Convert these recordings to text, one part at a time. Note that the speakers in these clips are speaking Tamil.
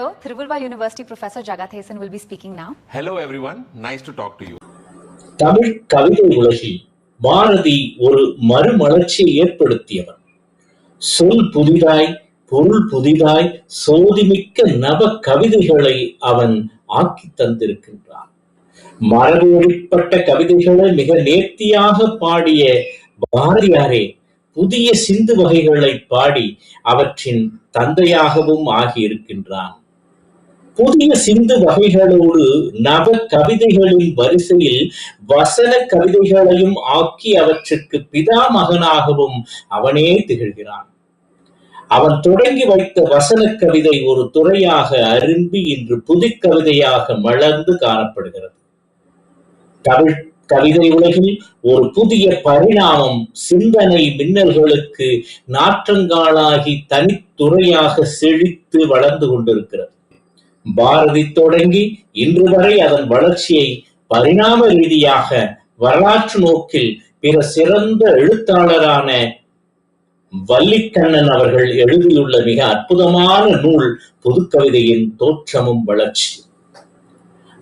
Hello, Thiruvallur University Professor Jagathesan will be speaking now. Hello everyone, nice to talk to you. Tamil கவிதை உலகில் பாரதி ஒரு மறுமலர்ச்சியை ஏற்படுத்தியவர். சொல் புதிதாய், பொருள் புதிதாய், சோதிமிக்க நவ கவிதைகளை அவன் ஆக்கி தந்திருக்கின்றான். மரபுவழிப்பட்ட கவிதைகளை மிக நேர்த்தியாக பாடிய பாரதியாரே புதிய சிந்து வகைகளை பாடி அவற்றின் தந்தையாகவும் ஆகியிருக்கின்றான். புதிய சிந்து வகைகளோடு நவ கவிதைகளின் வரிசையில் வசன கவிதைகளையும் ஆக்கி அவற்றுக்கு பிதாமகனாகவும் அவனே திகழ்கிறான். அவன் தொடங்கி வைத்த வசன கவிதை ஒரு துறையாக அரும்பி இன்று புதுக்கவிதையாக மலர்ந்து காணப்படுகிறது. தமிழ் கவிதை உலகில் ஒரு புதிய பரிணாமம் சிந்தனை மின்னல்களுக்கு நாற்றங்காலாகி தனித்துறையாக செழித்து வளர்ந்து கொண்டிருக்கிறது. பாரதி தொடங்கி இன்று வரை அதன் வளர்ச்சியை பரிணாம ரீதியாக வரலாற்று நோக்கில் பிற சிறந்த எழுத்தாளரான வல்லிக்கண்ணன் அவர்கள் எழுதியுள்ள மிக அற்புதமான நூல் புதுக்கவிதையின் தோற்றமும் வளர்ச்சி.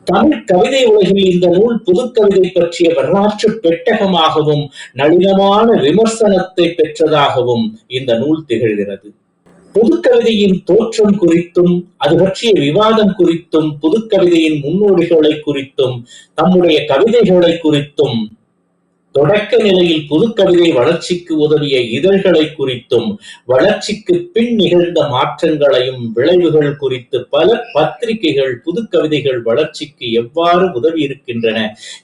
தமிழ் கவிதை உலகில் இந்த நூல் புதுக்கவிதை பற்றிய வரலாற்று பெட்டகமாகவும் நளினமான விமர்சனத்தை பெற்றதாகவும் இந்த நூல் திகழ்கிறது. புதுக்கவிதையின் தோற்றம் குறித்தும் அது பற்றிய விவாதம் குறித்தும் புதுக்கவிதையின் முன்னோடிகளை குறித்தும் தம்முடைய கவிதைகளை குறித்தும் தொடக்க நிலையில் புதுக்கவிதை வளர்ச்சிக்கு உதவிய இதழ்களை குறித்தும் வளர்ச்சிக்கு பின் நிகழ்ந்த மாற்றங்களையும் விளைவுகள் குறித்து பல பத்திரிகைகள் புதுக்கவிதைகள் வளர்ச்சிக்கு எவ்வாறு உதவி இருக்கின்றன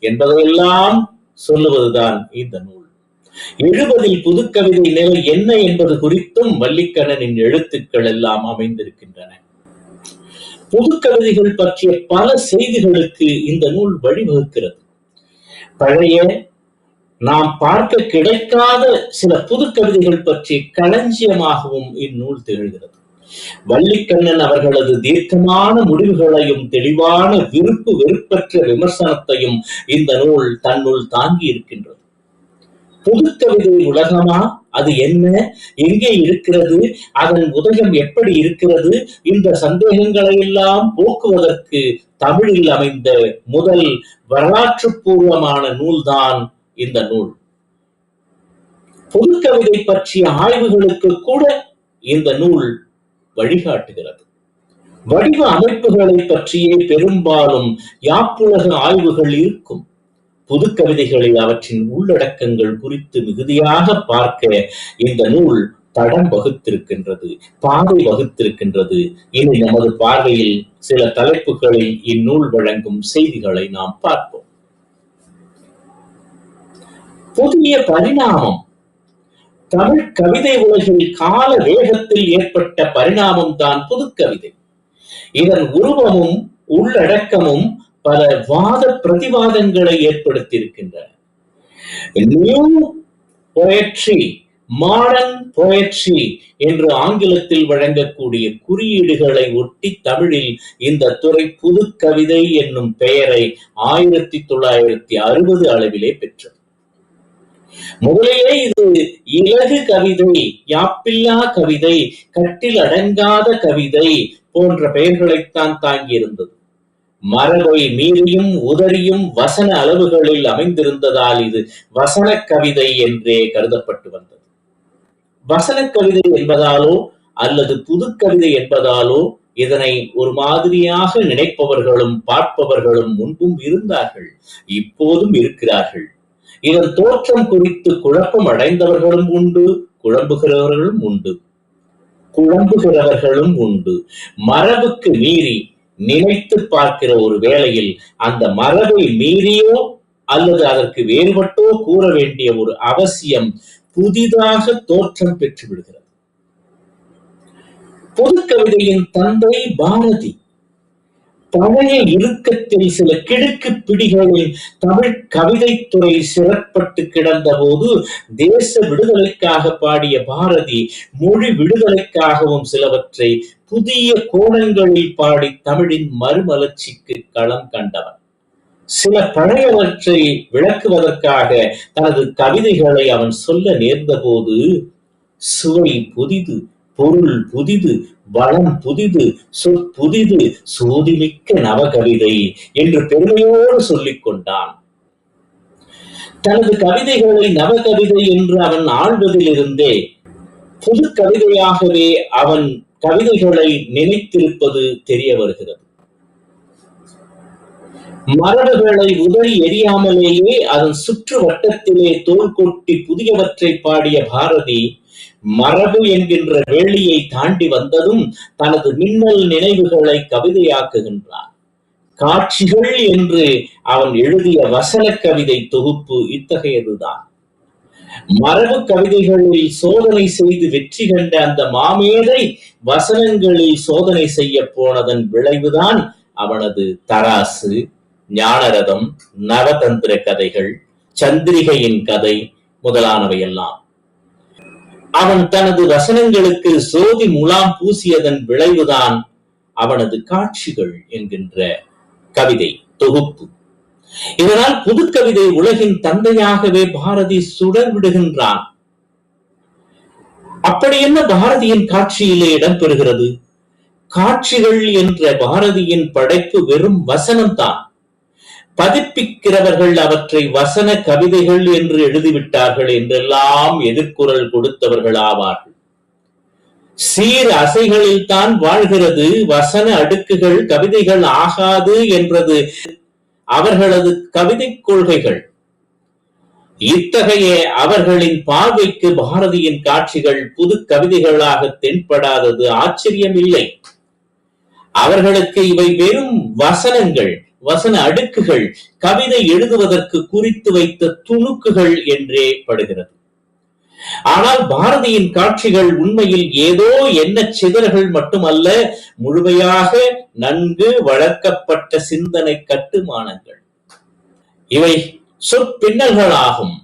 என்பதையெல்லாம் சொல்லுவதுதான் இந்த நூல். 70 புதுக்கவிதை நிலை என்ன என்பது குறித்தும் வல்லிக்கண்ணனின் எழுத்துக்கள் எல்லாம் அமைந்திருக்கின்றன. புதுக்கவிதைகள் பற்றிய பல செய்திகளுக்கு இந்த நூல் வழிவகுக்கிறது. பழைய நாம் பார்க்க கிடைக்காத சில புதுக்கவிதைகள் பற்றிய களஞ்சியமாகவும் இந்நூல் திகழ்கிறது. வல்லிக்கண்ணன் அவர்களது தீர்க்கமான முடிவுகளையும் தெளிவான விருப்பு வெறுப்பற்ற விமர்சனத்தையும் இந்த நூல் தன்னுள் தாங்கி இருக்கின்றது. புதுக்கவிதை உலகமா? அது என்ன? எங்கே இருக்கிறது? அதன் உதயம் எப்படி இருக்கிறது? இந்த சந்தேகங்களை எல்லாம் போக்குவதற்கு தமிழில் அமைந்த முதல் வரலாற்று பூர்வமான நூல்தான் இந்த நூல். புதுக்கவிதை பற்றிய ஆய்வுகளுக்கு கூட இந்த நூல் வழிகாட்டுகிறது. வடிவ அமைப்புகளை பற்றியே பெரும்பாலும் யாப்புலக ஆய்வுகள் இருக்கும். புதுக்கவிதைகளில் அவற்றின் உள்ளடக்கங்கள் குறித்து மிகுதியாக பார்க்க இந்த நூல் தடம் வகுத்திருக்கின்றது, பாதை வகுத்திருக்கின்றது. இனி நமது பார்வையில் சில தலைப்புகளில் இந்நூல் வழங்கும் செய்திகளை நாம் பார்ப்போம். புதிய பரிணாமம். தமிழ் கவிதை உலகில் கால வேகத்தில் ஏற்பட்ட பரிணாமம் தான் புதுக்கவிதை. இதன் உருவமும் உள்ளடக்கமும் பல வாத பிரதிவாதங்களை ஏற்படுத்தியிருக்கின்றன. நியூ போயட்ரி, மாடர்ன் போயட்ரி என்று ஆங்கிலத்தில் வழங்கக்கூடிய குறியீடுகளை ஒட்டி தமிழில் இந்த துறை புதுக்கவிதை என்னும் பெயரை 1960 அளவிலே பெற்றது. முதலிலே இது இலகு கவிதை, யாப்பில்லா கவிதை, கட்டில் அடங்காத கவிதை போன்ற பெயர்களைத்தான் தாங்கியிருந்தது. மரபை மீறியும் உதறியும் வசன அளவுகளில் அமைந்திருந்ததால் இது வசன கவிதை என்றே கருதப்பட்டு வந்தது. வசன கவிதை என்பதாலோ அல்லது புதுக்கவிதை என்பதாலோ இதனை ஒரு மாதிரியாக நினைப்பவர்களும் பார்ப்பவர்களும் முன்பும் இருந்தார்கள், இப்போதும் இருக்கிறார்கள். இதன் தோற்றம் குறித்து குழப்பம் அடைந்தவர்களும் உண்டு, குழம்புகிறவர்களும் உண்டு. மரபுக்கு மீறி நினைத்து பார்க்கிற ஒரு வேளையில் அந்த மரபை மீறியோ அல்லது அதற்கு வேறுபட்டோ கூற வேண்டிய ஒரு அவசியம் புதிதாக தோற்றம் பெற்று விடுகிறது. புதுக்கவிதையின் தந்தை பாரதி. பழைய இறுக்கத்தில் சில கிடுக்கு பிடிகளில் தமிழ் கவிதைத்துறை சிறப்பட்டு கிடந்த போது தேச விடுதலைக்காக பாடிய பாரதி மொழி விடுதலைக்காகவும் சிலவற்றை புதிய கோணங்களில் பாடி தமிழின் மறுமலர்ச்சிக்கு களம் கண்டவன். சில பழையவற்றை விளக்குவதற்காக தனது கவிதைகளை அவன் சொல்ல நேர்ந்த போது சுவை புதிது, பொருள் புதிது, வளம் புதிது, சொற்புதிது, சோதிமிக்க நவகவிதை என்று பெருமையோடு சொல்லிக் கொண்டான். தனது கவிதைகளை நவகவிதை என்று அவன் ஆள்வதிலிருந்தே புது கவிதையாகவே அவன் கவிதைகளை நினைத்திருப்பது தெரிய வருகிறது. மரபுகளை உதறி எறியாமலேயே அதன் சுற்று வட்டத்திலே தோள் கொட்டி புதியவற்றை பாடிய பாரதி மரபு என்கின்ற வேலியை தாண்டி வந்ததும் தனது மின்னல் நினைவுகளை கவிதையாக்குகின்றான். காட்சிகள் என்று அவன் எழுதிய வசன கவிதை தொகுப்பு இத்தகையதுதான். மரபு கவிதைகளில் சோதனை செய்து வெற்றி கண்ட அந்த மாமேதை வசனங்களில் சோதனை செய்ய போனதன் விளைவுதான் அவனது தராசு, ஞானரதம், நவதந்திர கதைகள், சந்திரிகையின் கதை முதலானவையெல்லாம். அவன் தனது வசனங்களுக்கு சோதி முலாம் பூசியதன் விளைவுதான் அவனது காட்சிகள் என்கின்ற கவிதை தொகுப்பு. இதனால் புதுக்கவிதை உலகின் தந்தையாகவே பாரதி சுடர் விடுகின்றான். அப்படி என்ன பாரதியின் காட்சியிலே இடம்பெறுகிறது? காட்சிகள் என்ற பாரதியின் படைப்பு வெறும் வசனம்தான். பதிப்பிக்கிறவர்கள் அவற்றை வசன கவிதைகள் என்று எழுதிவிட்டார்கள் என்றெல்லாம் எதிர்குரல் கொடுத்தவர்கள் ஆவார்கள். சீர் அசைகளில் தான் வாழ்கிறது, வசன அடுக்குகள் கவிதைகள் ஆகாது என்றது அவர்களது கவிதை கொள்கைகள். இத்தகைய அவர்களின் பார்வைக்கு பாரதியின் காட்சிகள் புது கவிதைகளாக தென்படாதது ஆச்சரியமில்லை. அவர்களுக்கு இவை வெறும் வசனங்கள், வசன அடுக்குகள், கவிதை எழுதுவதற்கு குறித்து வைத்த துணுக்குகள் என்றே படுகிறது. ஆனால் பாரதியின் காட்சிகள் உண்மையில் ஏதோ எண்ண சிதறல்கள் மட்டுமல்ல, முழுமையாக நன்கு வளர்க்கப்பட்ட சிந்தனை கட்டுமானங்கள். இவை சொற்பின்னல்களாகும்.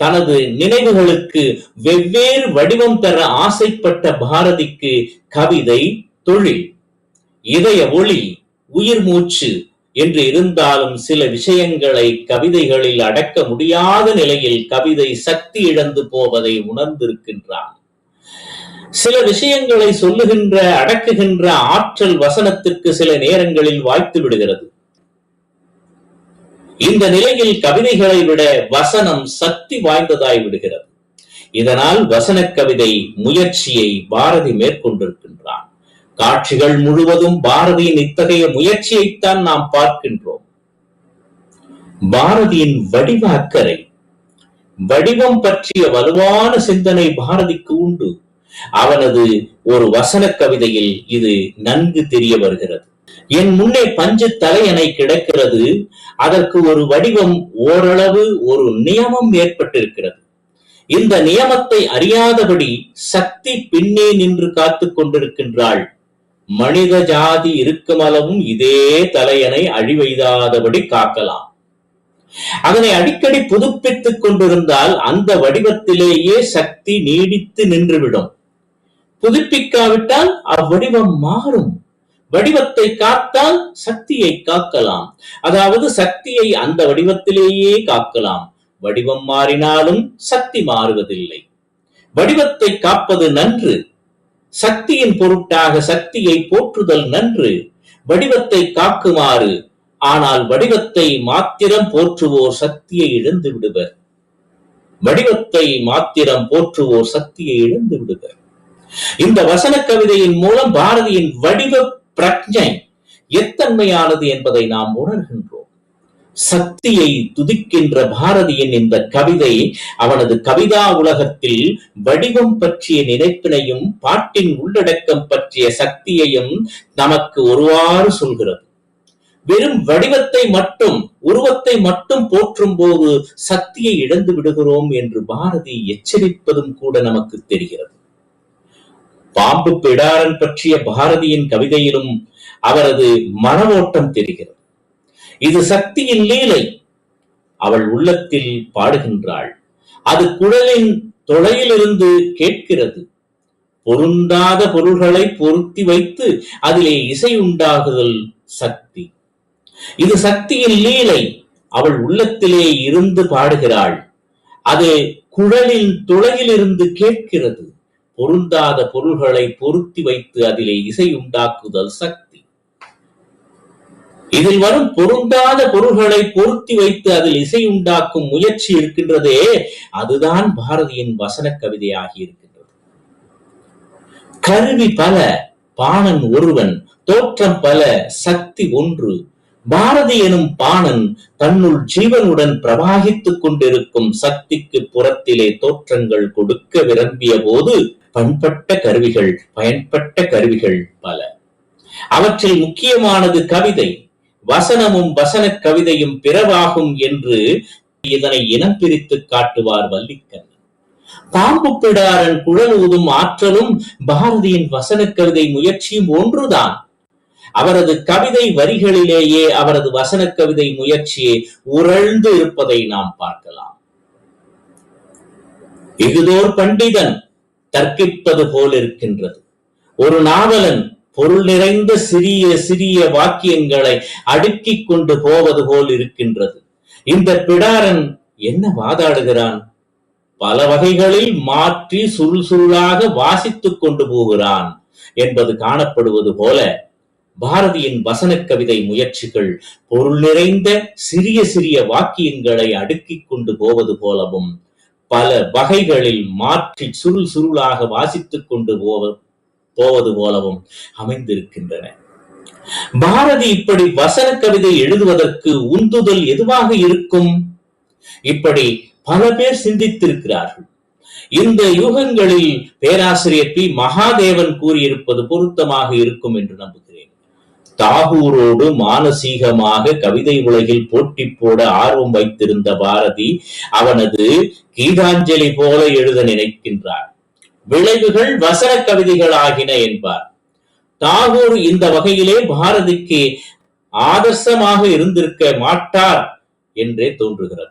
தனது நினைவுகளுக்கு வெவ்வேறு வடிவம் தர ஆசைப்பட்ட பாரதிக்கு கவிதை தொழில், இதய ஒளி, உயிர் மூச்சு என்று இருந்தாலும் சில விஷயங்களை கவிதைகளில் அடக்க முடியாத நிலையில் கவிதை சக்தி இழந்து போவதை உணர்ந்திருக்கின்றான். சில விஷயங்களை சொல்லுகின்ற, அடக்குகின்ற ஆற்றல் வசனத்திற்கு சில நேரங்களில் வாய்த்து விடுகிறது. இந்த நிலையில் கவிதைகளை விட வசனம் சக்தி வாய்ந்ததாய் விடுகிறது. இதனால் வசன கவிதை முயற்சியை பாரதி மேற்கொண்டிருக்கின்றான். காட்சிகள் முழுவதும் பாரதியின் இத்தகைய முயற்சியைத்தான் நாம் பார்க்கின்றோம். பாரதியின் வடிவ அக்கறை, வடிவம் பற்றிய வலுவான சிந்தனை பாரதிக்கு உண்டு. அவனது ஒரு வசன கவிதையில் இது நன்கு தெரிய வருகிறது. என் முன்னே பஞ்சு தலையணை கிடக்கிறது, அதற்கு ஒரு வடிவம், ஓரளவு ஒரு நியமம் ஏற்பட்டிருக்கிறது. இந்த நியமத்தை அறியாதபடி சக்தி பின்னே நின்று காத்துக் கொண்டிருக்கின்றாள். மனித ஜாதி இருக்கும் அளவும் இதே தலையணை அழிவெய்தாதபடி காக்கலாம். அதனை அடிக்கடி புதுப்பித்துக் கொண்டிருந்தால் அந்த வடிவத்திலேயே சக்தி நீடித்து நின்றுவிடும். புதுப்பிக்காவிட்டால் அவ்வடிவம் மாறும். வடிவத்தை காத்தால் சக்தியை காக்கலாம். அதாவது சக்தியை அந்த வடிவத்திலேயே காக்கலாம். வடிவம் மாறினாலும் சக்தி மாறுவதில்லை. வடிவத்தை காப்பது நன்று. சக்தியின் பொருட்டாக சக்தியை போற்றுதல் நன்று. வடிவத்தை காக்குமாறு. ஆனால் வடிவத்தை மாத்திரம் போற்றுவோர் சக்தியை இழந்து விடுவர். வடிவத்தை மாத்திரம் போற்றுவோர் சக்தியை இழந்து விடுவர். இந்த வசன கவிதையின் மூலம் பாரதியின் வடிவ பிரஜை எத்தன்மையானது என்பதை நாம் உணர்கின்றோம். சக்தியை துதிக்கின்ற பாரதியின் இந்த கவிதை அவனது கவிதா உலகத்தில் வடிவம் பற்றிய நினைப்பினையும் பாட்டின் உள்ளடக்கம் பற்றிய சக்தியையும் நமக்கு ஒருவாறு சொல்கிறது. வெறும் வடிவத்தை மட்டும், உருவத்தை மட்டும் போற்றும் போது சக்தியை இழந்து விடுகிறோம் என்று பாரதி எச்சரிப்பதும் கூட நமக்கு தெரிகிறது. பாம்பு பிடாரன் பற்றிய பாரதியின் கவிதையிலும் அவரது மனவோட்டம் தெரிகிறது. இது சக்தியின் லீலை. அவள் உள்ளத்தில் பாடுகின்றாள். அது குழலின் தொலையிலிருந்து கேட்கிறது. பொருந்தாத பொருள்களை பொருத்தி வைத்து அதிலே இசை உண்டாகுதல் சக்தி. இது சக்தியின் லீலை. அவள் உள்ளத்திலே இருந்து பாடுகிறாள். அது குழலின் துளையிலிருந்து கேட்கிறது. பொருந்தாத பொருள்களை பொருத்தி வைத்து அதிலே இசை உண்டாக்குதல் சக்தி. இதில் வரும் பொருந்தாத பொருள்களை பொருத்தி வைத்து அதில் இசை உண்டாக்கும் முயற்சி இருக்கின்றதே, அதுதான் பாரதியின் வசன கவிதையாகி இருக்கின்றது. கருவி பல, பாணன் ஒருவன், தோற்றம் பல, சக்தி ஒன்று. பாரதி எனும் பாணன் தன்னுள் ஜீவனுடன் பிரவாகித்துக் கொண்டிருக்கும் சக்திக்கு புறத்திலே தோற்றங்கள் கொடுக்க விரும்பிய போது பண்பட்ட கருவிகள், பயன்பட்ட கருவிகள் பல. அவற்றில் முக்கியமானது கவிதை. வசனமும் வசன கவிதையும் பிறவாகும் என்று இதனை இனம் பிரித்து காட்டுவார் வல்லிக்கண்ணன். பாம்பு பிடாரன் குழல் ஊதும் ஆற்றலும் பாரதியின் வசன கவிதை முயற்சியும் ஒன்றுதான். அவரது கவிதை வரிகளிலேயே அவரது வசன கவிதை முயற்சியை உரழ்ந்து இருப்பதை நாம் பார்க்கலாம். இகுதோர் பண்டிதன் தர்க்கிப்பது போல் இருக்கின்றது. ஒரு நாவலன் பொருள் நிறைந்த சிறிய சிறிய வாக்கியங்களை அடுக்கிக் கொண்டு போவது போல் இருக்கின்றது. இந்த பிடாரன் என்ன வாதாடுகிறான்? பல வகைகளில் மாற்றி சுருள் சுருளாக வாசித்துக் கொண்டு போகிறான் என்பது காணப்படுவது போல பாரதியின் வசன கவிதை முயற்சிகள் பொருள் நிறைந்த சிறிய சிறிய வாக்கியங்களை அடுக்கிக் கொண்டு போவது போலவும் பல வகைகளில் மாற்றி சுருள் சுருளாக வாசித்துக் கொண்டு போவது போலவும் அமைந்திருக்கின்றன. பாரதி இப்படி வசன கவிதை எழுதுவதற்கு உந்துதல் எதுவாக இருக்கும்? இப்படி பல பேர் சிந்தித்திருக்கிறார்கள். இந்த யுகங்களில் பேராசிரியர் பி. மகாதேவன் கூறியிருப்பது பொருத்தமாக இருக்கும் என்று நம்புகிறேன். தாகூரோடு மானசீகமாக கவிதை உலகில் போட்டி போட ஆர்வம் வைத்திருந்த பாரதி அவனது கீதாஞ்சலி போல எழுத நினைக்கின்றார். விளைவுகள் வசன கவிதைகள் ஆகின என்பார். தாகூர் இந்த வகையிலே பாரதிக்கு ஆதர்சமாக இருந்திருக்க மாட்டார் என்றே தோன்றுகிறது.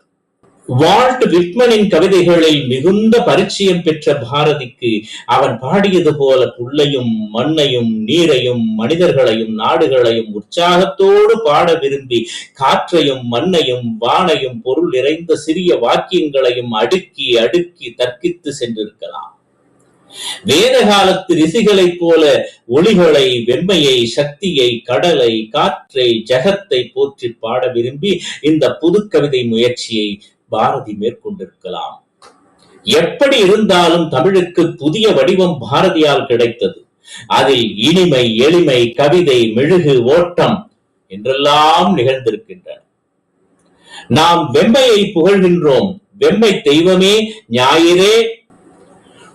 வால்ட் விட்மனின் கவிதைகளில் மிகுந்த பரிச்சயம் பெற்ற பாரதிக்கு அவன் பாடியது போல புல்லையும் மண்ணையும் நீரையும் மனிதர்களையும் நாடுகளையும் உற்சாகத்தோடு பாட விரும்பி காற்றையும் மண்ணையும் வானையும் பொருள் நிறைந்த சிறிய வாக்கியங்களையும் அடுக்கி அடுக்கி தர்க்கித்து சென்றிருக்கலாம். வேத காலத்து ரிஷிகளைப் போல ஒளிகளை, வெம்மையை, சக்தியை, கடலை, காற்றை, ஜகத்தை போற்றி பாட விரும்பி இந்த புது கவிதை முயற்சியை பாரதி மேற்கொண்டிருக்கலாம். எப்படி இருந்தாலும் தமிழுக்கு புதிய வடிவம் பாரதியால் கிடைத்தது. அதில் இனிமை, எளிமை, கவிதை, மெழுகு, ஓட்டம் என்றெல்லாம் நிகழ்ந்திருக்கின்றன. நாம் வெம்மையை புகழ்கின்றோம். வெம்மை தெய்வமே, ஞாயிறே,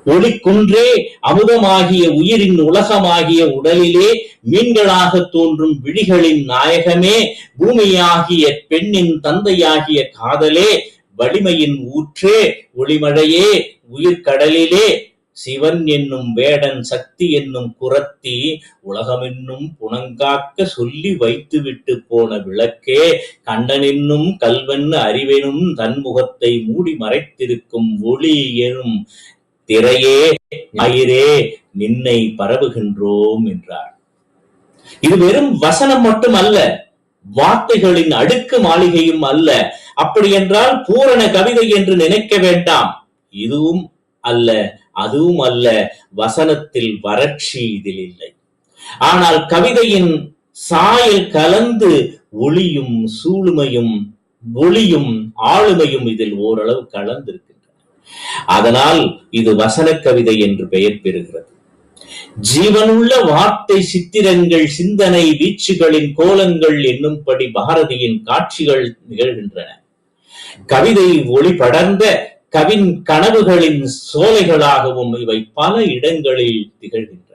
ஒளிக்குன்றே, அமுதமாகிய உயிரின் உலகமாகிய உடலிலே மீன்களாக தோன்றும் விழிகளின் நாயகமே, பூமியாகிய பெண்ணின் தந்தையாகிய காதலே, வலிமையின் ஊற்றே, ஒளிமழையே, உயிர்கடலிலே, சிவன் என்னும் வேடன், சக்தி என்னும் குரத்தி, உலகம் என்னும் புனங்காக்க சொல்லி வைத்துவிட்டு போன விளக்கே, கண்ணன் என்னும் கல்வன் அறிவெனும் தன்முகத்தை மூடி மறைத்திருக்கும் ஒளி எனும் திரையே, ஞாயிறே, நின்னை பரவுகின்றோம் என்றார். இது வெறும் வசனம் மட்டும் அல்ல, வார்த்தைகளின் அடுக்கு மாளிகையும் அல்ல. அப்படி என்றால் பூரண கவிதை என்று நினைக்க வேண்டாம். இதுவும் அல்ல, அதுவும் அல்ல. வசனத்தில் வறட்சி இதில் இல்லை. ஆனால் கவிதையின் சாயல் கலந்து ஒளியும் சூளுமையும் ஒளியும் ஆளுமையும் இதில் ஓரளவு கலந்திருக்கின்றன. அதனால் இது வசன கவிதை என்று பெயர் பெறுகிறது. ஜீவனுள்ள வார்த்தை சித்திரங்கள், சிந்தனை வீச்சுகளின் கோலங்கள் என்னும்படி பாரதியின் காட்சிகள் நிகழ்கின்றன. கவிதை ஒளி படர்ந்த கவின் கனவுகளின் சோலைகளாகவும் இவை பல இடங்களில் திகழ்கின்றன.